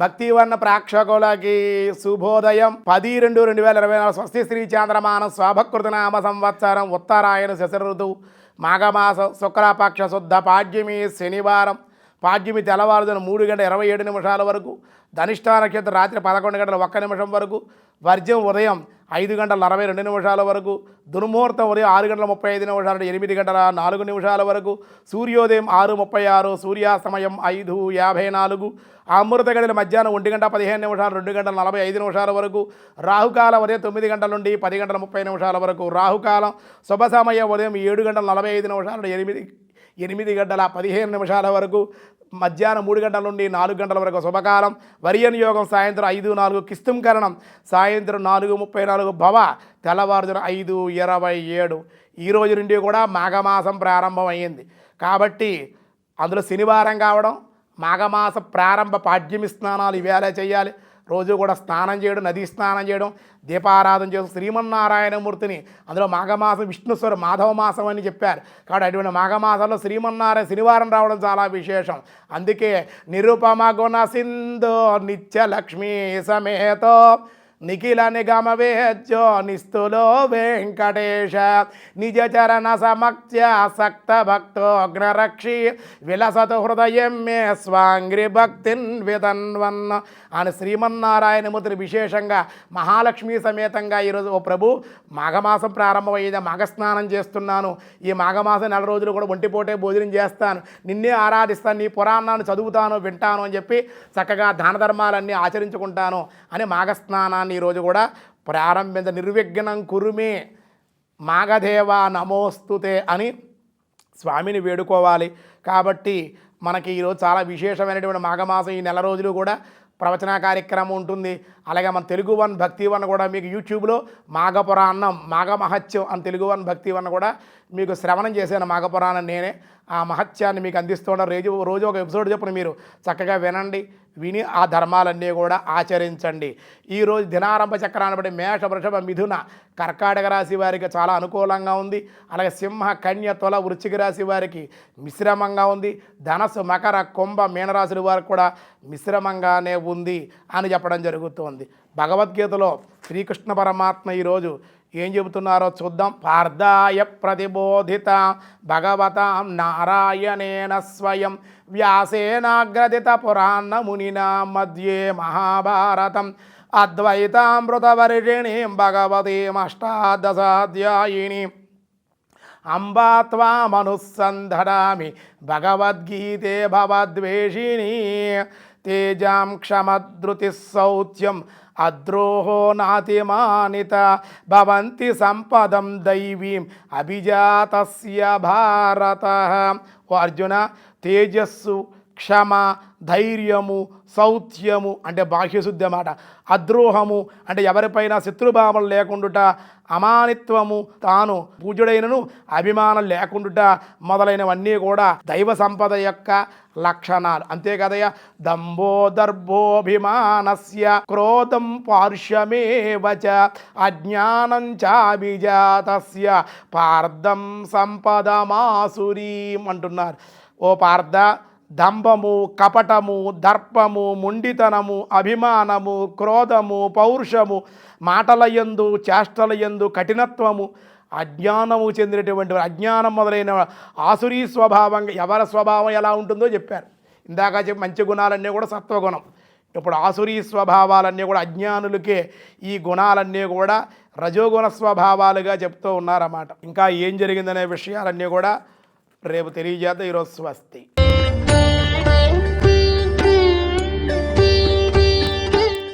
భక్తివర్ణ ప్రేక్షకులకి శుభోదయం 10/2/2024 స్వస్తి శ్రీ చాంద్రమానం స్వాభకృతనామ సంవత్సరం ఉత్తరాయణ శశి ఋతువు మాఘమాసం శుక్లపక్ష శుద్ధ పాడ్యమి శనివారం పాడ్యమి తెల్లవారుజామున 3:27 వరకు ధనిష్ఠా నక్షత్రం రాత్రి 11:01 వరకు వర్జ్యం ఉదయం 5:42 వరకు దుర్ముహూర్తం ఉదయం 6:35 8:04 వరకు సూర్యోదయం 6:36 సూర్యాస్తమయం 5:54 అమృత గడియలు మధ్యాహ్నం 1:15 2:45 వరకు రాహుకాలం ఉదయం 9 గంటల నుండి 10:30 వరకు రాహుకాలం శుభ సమయం ఉదయం 7:45 8:15 వరకు మధ్యాహ్నం 3 గంటల నుండి 4 గంటల వరకు శుభకాలం వరియన్ యోగం సాయంత్రం 5:04 కిస్తుం కరణం సాయంత్రం 4:34 భవ తెల్లవారుజామున 5:27 ఈ రోజు నుండి కూడా మాఘమాసం ప్రారంభం అయ్యింది కాబట్టి అందులో శనివారం కావడం మాఘమాస ప్రారంభ పాడ్యమి స్నానాలు ఇవేళ చేయాలి రోజు కూడా స్నానం చేయడం నదీ స్నానం చేయడం దీపారాధన చేయడం శ్రీమన్నారాయణమూర్తిని అందులో మాఘమాసం విష్ణుస్వర మాధవ మాసం అని చెప్పారు కాబట్టి అటువంటి మాఘమాసంలో శ్రీమన్నారాయణ శనివారం రావడం చాలా విశేషం అందుకే నిరుపమ గుణ సింధు నిత్యలక్ష్మీ సమేతో నిఖిల నిగమ వేద్యో నిస్తులో వెంకటేశ నిజ చరణ సమక్త్య సక్త భక్తోగ్నరక్షి విలసతు హృదయం మే స్వాంగ్రి భక్తిన్ విదన్వన్న అని శ్రీమన్నారాయణమూర్తిని విశేషంగా మహాలక్ష్మి సమేతంగా ఈరోజు ఓ ప్రభు మాఘమాసం ప్రారంభమయ్యేది మాఘస్నానం చేస్తున్నాను ఈ మాఘమాసం 4 రోజులు కూడా ఒంటిపోటే భోజనం చేస్తాను నిన్నే ఆరాధిస్తాను నీ పురాణాన్ని చదువుతాను వింటాను అని చెప్పి చక్కగా దాన ధర్మాలన్నీ ఆచరించుకుంటాను అని మాఘస్నానాన్ని ఈరోజు కూడా ప్రారంభించ నిర్విఘ్నం కురుమే మాఘదేవ నమోస్తుతే అని స్వామిని వేడుకోవాలి కాబట్టి మనకి ఈరోజు చాలా విశేషమైనటువంటి మాఘమాసం ఈ 4 రోజులు కూడా ప్రవచన కార్యక్రమం ఉంటుంది అలాగే మన తెలుగు వన్ భక్తి వన్ కూడా మీకు యూట్యూబ్లో మాఘపురాణం మాఘమహత్యం అని తెలుగు వన్ భక్తి వన్ కూడా మీకు శ్రవణం చేశాను మాఘపురాణం నేనే ఆ మహత్యాన్ని మీకు అందిస్తుంటాను రోజు ఒక ఎపిసోడ్ చొప్పున మీరు చక్కగా వినండి విని ఆ ధర్మాలన్నీ కూడా ఆచరించండి ఈరోజు దినారంభ చక్రాన్ని బట్టి మేష వృషభ మిథున కర్కాటక రాశి వారికి చాలా అనుకూలంగా ఉంది అలాగే సింహ కన్య తుల వృశ్చిక రాశి వారికి మిశ్రమంగా ఉంది ధనస్సు మకర కుంభ మీనరాశుల వారికి కూడా మిశ్రమంగానే ఉంది అని చెప్పడం జరుగుతుంది భగవద్గీతలో శ్రీకృష్ణ పరమాత్మ ఈరోజు ఏం చెబుతున్నారో చూద్దాం పార్థాయ ప్రతిబోధిత భగవతాం నారాయణేన స్వయం వ్యాసేనాగ్రదిత పురాణ మునినా మధ్యే మహాభారతం అద్వైతామృతవర్షిణీం భగవతీం అష్టాదశాధ్యాయినీం అంబా త్వామనుసంధరామి భగవద్గీతే భవద్వేషిణీ తేజాం క్షమధృతి సౌత్యం అద్రోహో నాతిమానిత భవంతి సంపదం దైవీం అభిజాతస్య భారత ఓ అర్జున తేజస్సు క్షమ ధైర్యము సౌత్యము అంటే బాహ్యశుద్ధి అన్నమాట అద్రోహము అంటే ఎవరిపైనా శత్రుభావం లేకుండుట అమానిత్వము తాను పూజుడైనను అభిమానం లేకుండుట మొదలైనవన్నీ కూడా దైవ సంపద యొక్క లక్షణాలు అంతే కదయ్య దంభో దర్భోభిమానస్య క్రోధం పార్శ్వమేవచ అజ్ఞానం చాభిజాతస్య పార్థం సంపదమాసురీం అంటున్నారు ఓ పార్థ దంభము కపటము దర్పము మొండితనము అభిమానము క్రోధము పౌరుషము మాటలయందు చేష్టలయందు కఠినత్వము అజ్ఞానము చెందినటువంటి అజ్ఞానం మొదలైన ఆసురీ స్వభావంగా ఎవరి స్వభావం ఎలా ఉంటుందో చెప్పారు ఇందాక చెప్పి మంచి గుణాలన్నీ కూడా సత్వగుణం ఇప్పుడు ఆసురీ స్వభావాలన్నీ కూడా అజ్ఞానులకే ఈ గుణాలన్నీ కూడా రజోగుణ స్వభావాలుగా చెప్తూ ఉన్నారన్నమాట ఇంకా ఏం జరిగిందనే విషయాలన్నీ కూడా రేపు తెలియజేద్దాం ఈరోజు స్వస్తి